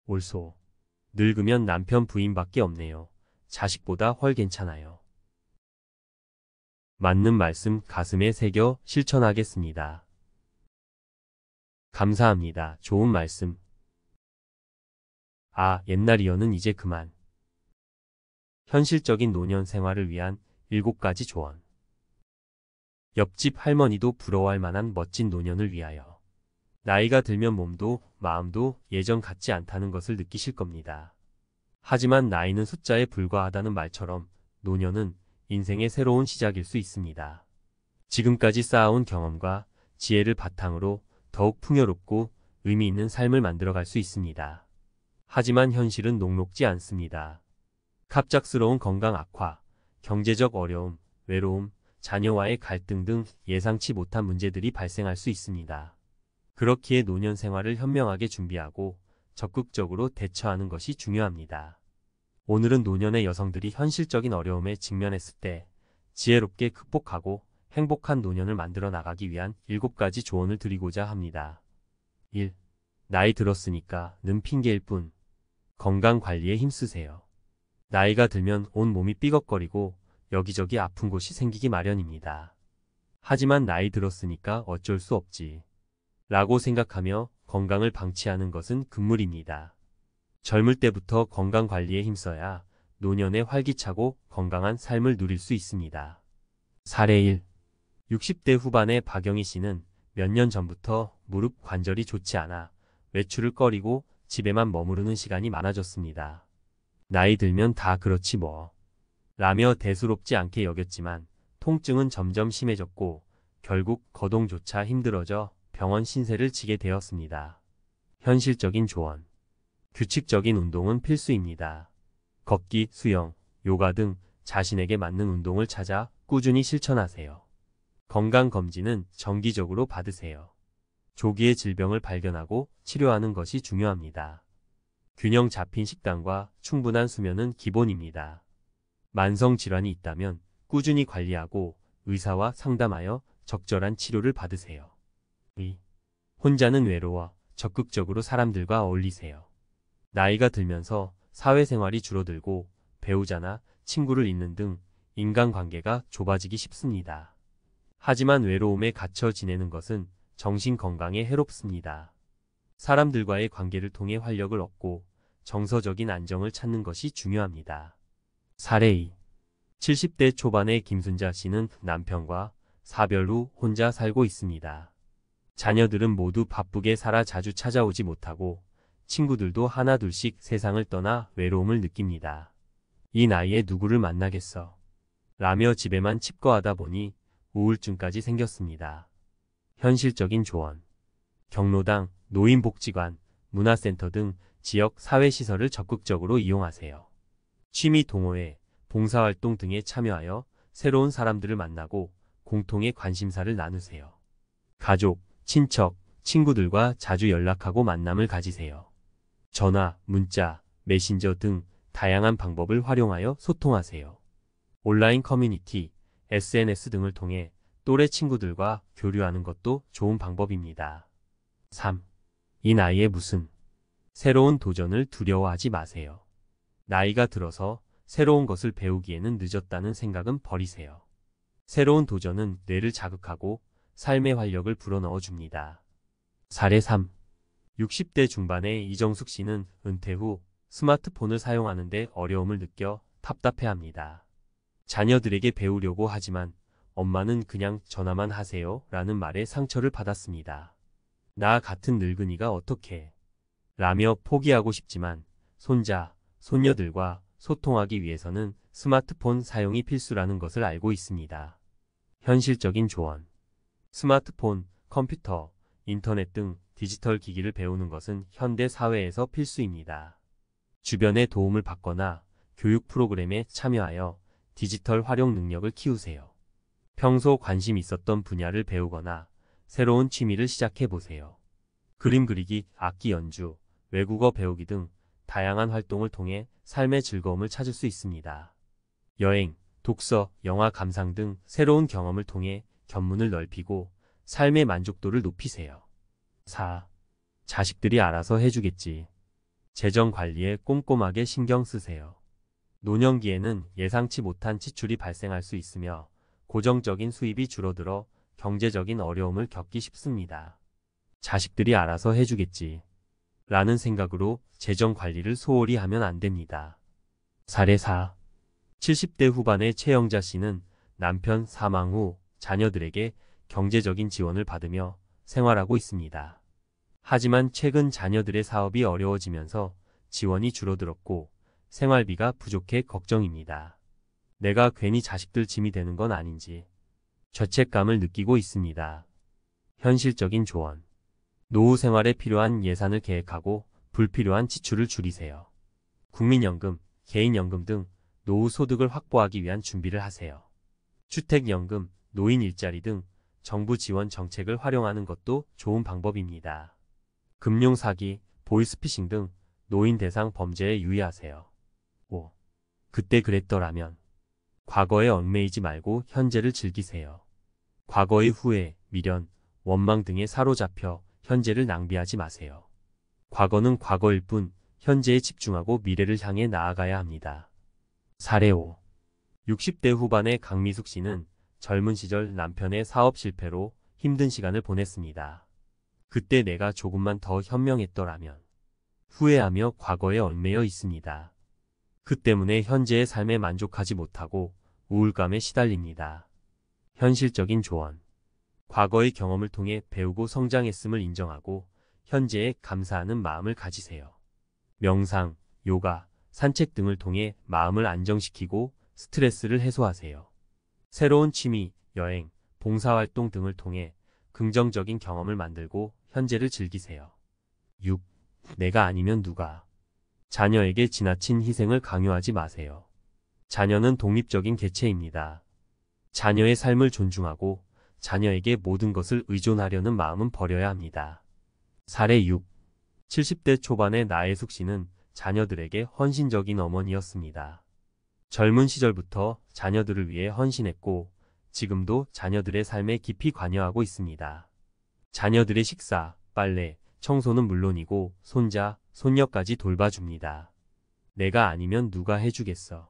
올소. 늙으면 남편 부인밖에 없네요. 자식보다 훨 괜찮아요. 맞는 말씀 가슴에 새겨 실천하겠습니다. 감사합니다. 좋은 말씀. 아, 옛날이여는 이제 그만. 현실적인 노년 생활을 위한 7가지 조언. 옆집 할머니도 부러워할 만한 멋진 노년을 위하여. 나이가 들면 몸도 마음도 예전 같지 않다는 것을 느끼실 겁니다. 하지만 나이는 숫자에 불과하다는 말처럼 노년은 인생의 새로운 시작일 수 있습니다. 지금까지 쌓아온 경험과 지혜를 바탕으로 더욱 풍요롭고 의미 있는 삶을 만들어갈 수 있습니다. 하지만 현실은 녹록지 않습니다. 갑작스러운 건강 악화, 경제적 어려움, 외로움, 자녀와의 갈등 등 예상치 못한 문제들이 발생할 수 있습니다. 그렇기에 노년 생활을 현명하게 준비하고 적극적으로 대처하는 것이 중요합니다. 오늘은 노년의 여성들이 현실적인 어려움에 직면했을 때 지혜롭게 극복하고 행복한 노년을 만들어 나가기 위한 7가지 조언을 드리고자 합니다. 1. 나이 들었으니까 는 핑계일 뿐. 건강 관리에 힘쓰세요. 나이가 들면 온 몸이 삐걱거리고 여기저기 아픈 곳이 생기기 마련입니다. 하지만 나이 들었으니까 어쩔 수 없지 라고 생각하며 건강을 방치하는 것은 금물입니다. 젊을 때부터 건강 관리에 힘써야 노년에 활기차고 건강한 삶을 누릴 수 있습니다. 사례 1. 60대 후반의 박영희 씨는 몇 년 전부터 무릎 관절이 좋지 않아 외출을 꺼리고 집에만 머무르는 시간이 많아졌습니다. 나이 들면 다 그렇지 뭐 라며 대수롭지 않게 여겼지만 통증은 점점 심해졌고 결국 거동조차 힘들어져 병원 신세를 지게 되었습니다. 현실적인 조언. 규칙적인 운동은 필수입니다. 걷기, 수영, 요가 등 자신에게 맞는 운동을 찾아 꾸준히 실천하세요. 건강검진은 정기적으로 받으세요. 조기에 질병을 발견하고 치료하는 것이 중요합니다. 균형 잡힌 식단과 충분한 수면은 기본입니다. 만성질환이 있다면 꾸준히 관리하고 의사와 상담하여 적절한 치료를 받으세요. 2. 혼자는 외로워 적극적으로 사람들과 어울리세요. 나이가 들면서 사회생활이 줄어들고 배우자나 친구를 잃는 등 인간관계가 좁아지기 쉽습니다. 하지만 외로움에 갇혀 지내는 것은 정신 건강에 해롭습니다. 사람들과의 관계를 통해 활력을 얻고 정서적인 안정을 찾는 것이 중요합니다. 사례 2. 70대 초반의 김순자 씨는 남편과 사별 후 혼자 살고 있습니다. 자녀들은 모두 바쁘게 살아 자주 찾아오지 못하고 친구들도 하나둘씩 세상을 떠나 외로움을 느낍니다. 이 나이에 누구를 만나겠어? 라며 집에만 칩거하다 보니 우울증까지 생겼습니다. 현실적인 조언. 경로당, 노인복지관, 문화센터 등 지역 사회시설을 적극적으로 이용하세요. 취미 동호회, 봉사활동 등에 참여하여 새로운 사람들을 만나고 공통의 관심사를 나누세요. 가족, 친척, 친구들과 자주 연락하고 만남을 가지세요. 전화, 문자, 메신저 등 다양한 방법을 활용하여 소통하세요. 온라인 커뮤니티, SNS 등을 통해 또래 친구들과 교류하는 것도 좋은 방법입니다. 3. 이 나이에 무슨 새로운 도전을 두려워하지 마세요. 나이가 들어서 새로운 것을 배우기에는 늦었다는 생각은 버리세요. 새로운 도전은 뇌를 자극하고 삶의 활력을 불어넣어 줍니다. 사례 3. 60대 중반의 이정숙 씨는 은퇴 후 스마트폰을 사용하는데 어려움을 느껴 답답해합니다. 자녀들에게 배우려고 하지만 엄마는 그냥 전화만 하세요 라는 말에 상처를 받았습니다. 나 같은 늙은이가 어떻게 라며 포기하고 싶지만 손자, 손녀들과 소통하기 위해서는 스마트폰 사용이 필수라는 것을 알고 있습니다. 현실적인 조언. 스마트폰, 컴퓨터, 인터넷 등 디지털 기기를 배우는 것은 현대 사회에서 필수입니다. 주변의 도움을 받거나 교육 프로그램에 참여하여 디지털 활용 능력을 키우세요. 평소 관심 있었던 분야를 배우거나 새로운 취미를 시작해 보세요. 그림 그리기, 악기 연주, 외국어 배우기 등 다양한 활동을 통해 삶의 즐거움을 찾을 수 있습니다. 여행, 독서, 영화 감상 등 새로운 경험을 통해 견문을 넓히고 삶의 만족도를 높이세요. 4. 자식들이 알아서 해주겠지. 재정 관리에 꼼꼼하게 신경 쓰세요. 노년기에는 예상치 못한 지출이 발생할 수 있으며 고정적인 수입이 줄어들어 경제적인 어려움을 겪기 쉽습니다. 자식들이 알아서 해주겠지 라는 생각으로 재정 관리를 소홀히 하면 안 됩니다. 사례 4. 70대 후반의 최영자 씨는 남편 사망 후 자녀들에게 경제적인 지원을 받으며 생활하고 있습니다. 하지만 최근 자녀들의 사업이 어려워지면서 지원이 줄어들었고 생활비가 부족해 걱정입니다. 내가 괜히 자식들 짐이 되는 건 아닌지 죄책감을 느끼고 있습니다. 현실적인 조언. 노후 생활에 필요한 예산을 계획하고 불필요한 지출을 줄이세요. 국민연금, 개인연금 등 노후 소득을 확보하기 위한 준비를 하세요. 주택연금, 노인 일자리 등 정부 지원 정책을 활용하는 것도 좋은 방법입니다. 금융사기, 보이스피싱 등 노인 대상 범죄에 유의하세요. 5. 그때 그랬더라면. 과거에 얽매이지 말고 현재를 즐기세요. 과거의 후회, 미련, 원망 등에 사로잡혀 현재를 낭비하지 마세요. 과거는 과거일 뿐 현재에 집중하고 미래를 향해 나아가야 합니다. 사례 5. 60대 후반의 강미숙 씨는 젊은 시절 남편의 사업 실패로 힘든 시간을 보냈습니다. 그때 내가 조금만 더 현명했더라면 후회하며 과거에 얽매여 있습니다. 그 때문에 현재의 삶에 만족하지 못하고 우울감에 시달립니다. 현실적인 조언. 과거의 경험을 통해 배우고 성장했음을 인정하고 현재에 감사하는 마음을 가지세요. 명상, 요가, 산책 등을 통해 마음을 안정시키고 스트레스를 해소하세요. 새로운 취미, 여행, 봉사활동 등을 통해 긍정적인 경험을 만들고 현재를 즐기세요. 6. 내가 아니면 누가. 자녀에게 지나친 희생을 강요하지 마세요. 자녀는 독립적인 개체입니다. 자녀의 삶을 존중하고 자녀에게 모든 것을 의존하려는 마음은 버려야 합니다. 사례 6. 70대 초반의 나혜숙 씨는 자녀들에게 헌신적인 어머니였습니다. 젊은 시절부터 자녀들을 위해 헌신했고 지금도 자녀들의 삶에 깊이 관여하고 있습니다. 자녀들의 식사, 빨래, 청소는 물론이고 손자, 손녀까지 돌봐줍니다. 내가 아니면 누가 해주겠어?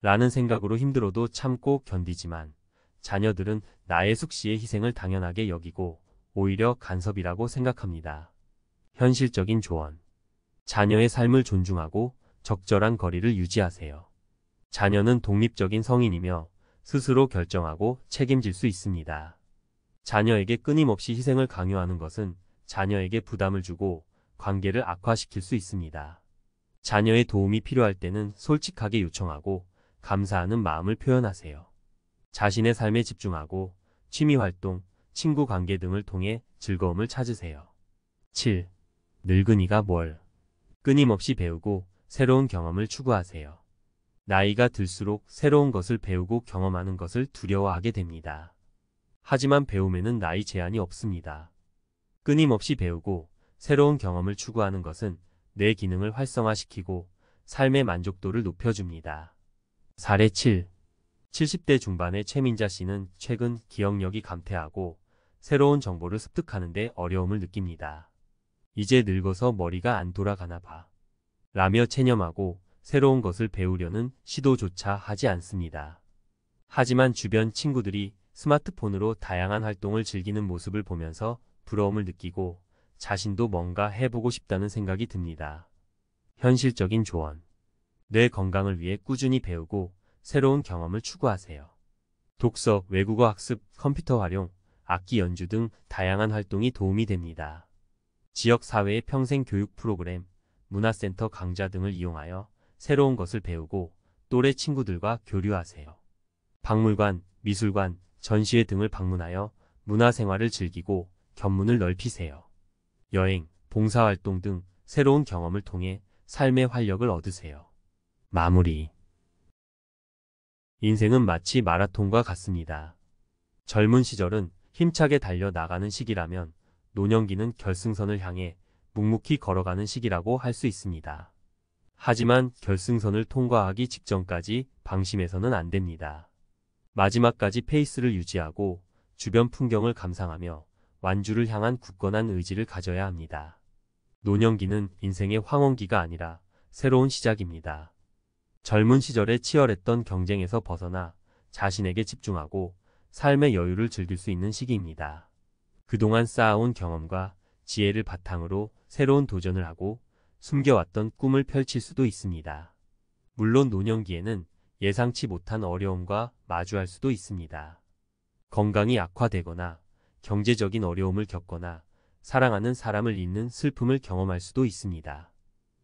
라는 생각으로 힘들어도 참고 견디지만 자녀들은 나혜숙 씨의 희생을 당연하게 여기고 오히려 간섭이라고 생각합니다. 현실적인 조언. 자녀의 삶을 존중하고 적절한 거리를 유지하세요. 자녀는 독립적인 성인이며 스스로 결정하고 책임질 수 있습니다. 자녀에게 끊임없이 희생을 강요하는 것은 자녀에게 부담을 주고 관계를 악화시킬 수 있습니다. 자녀의 도움이 필요할 때는 솔직하게 요청하고 감사하는 마음을 표현하세요. 자신의 삶에 집중하고 취미활동, 친구 관계 등을 통해 즐거움을 찾으세요. 7. 늙은이가 뭘. 끊임없이 배우고 새로운 경험을 추구하세요. 나이가 들수록 새로운 것을 배우고 경험하는 것을 두려워하게 됩니다. 하지만 배움에는 나이 제한이 없습니다. 끊임없이 배우고 새로운 경험을 추구하는 것은 내 기능을 활성화시키고 삶의 만족도를 높여줍니다. 사례 7. 70대 중반의 최민자 씨는 최근 기억력이 감퇴하고 새로운 정보를 습득하는 데 어려움을 느낍니다. 이제 늙어서 머리가 안 돌아가나 봐. 라며 체념하고 새로운 것을 배우려는 시도조차 하지 않습니다. 하지만 주변 친구들이 스마트폰으로 다양한 활동을 즐기는 모습을 보면서 부러움을 느끼고 자신도 뭔가 해보고 싶다는 생각이 듭니다. 현실적인 조언. 뇌 건강을 위해 꾸준히 배우고 새로운 경험을 추구하세요. 독서, 외국어 학습, 컴퓨터 활용, 악기 연주 등 다양한 활동이 도움이 됩니다. 지역사회의 평생 교육 프로그램, 문화센터 강좌 등을 이용하여 새로운 것을 배우고 또래 친구들과 교류하세요. 박물관, 미술관, 전시회 등을 방문하여 문화생활을 즐기고 견문을 넓히세요. 여행, 봉사활동 등 새로운 경험을 통해 삶의 활력을 얻으세요. 마무리. 인생은 마치 마라톤과 같습니다. 젊은 시절은 힘차게 달려 나가는 시기라면 노년기는 결승선을 향해 묵묵히 걸어가는 시기라고 할 수 있습니다. 하지만 결승선을 통과하기 직전까지 방심해서는 안 됩니다. 마지막까지 페이스를 유지하고 주변 풍경을 감상하며 완주를 향한 굳건한 의지를 가져야 합니다. 노년기는 인생의 황혼기가 아니라 새로운 시작입니다. 젊은 시절에 치열했던 경쟁에서 벗어나 자신에게 집중하고 삶의 여유를 즐길 수 있는 시기입니다. 그동안 쌓아온 경험과 지혜를 바탕으로 새로운 도전을 하고 숨겨왔던 꿈을 펼칠 수도 있습니다. 물론 노년기에는 예상치 못한 어려움과 마주할 수도 있습니다. 건강이 악화되거나 경제적인 어려움을 겪거나 사랑하는 사람을 잃는 슬픔을 경험할 수도 있습니다.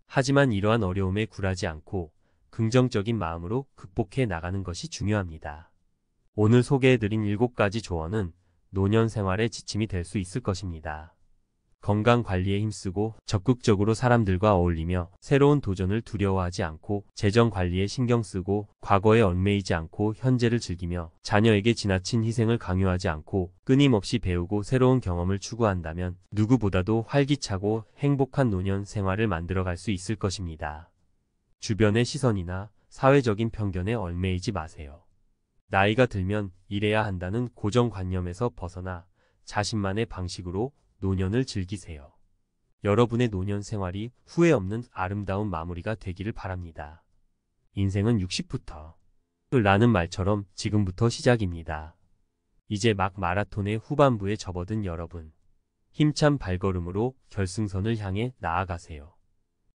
하지만 이러한 어려움에 굴하지 않고 긍정적인 마음으로 극복해 나가는 것이 중요합니다. 오늘 소개해드린 7가지 조언은 노년 생활의 지침이 될 수 있을 것입니다. 건강 관리에 힘쓰고 적극적으로 사람들과 어울리며 새로운 도전을 두려워하지 않고 재정 관리에 신경 쓰고 과거에 얽매이지 않고 현재를 즐기며 자녀에게 지나친 희생을 강요하지 않고 끊임없이 배우고 새로운 경험을 추구한다면 누구보다도 활기차고 행복한 노년 생활을 만들어갈 수 있을 것입니다. 주변의 시선이나 사회적인 편견에 얽매이지 마세요. 나이가 들면 이래야 한다는 고정관념에서 벗어나 자신만의 방식으로 노년을 즐기세요. 여러분의 노년 생활이 후회 없는 아름다운 마무리가 되기를 바랍니다. 인생은 60부터 라는 말처럼 지금부터 시작입니다. 이제 막 마라톤의 후반부에 접어든 여러분. 힘찬 발걸음으로 결승선을 향해 나아가세요.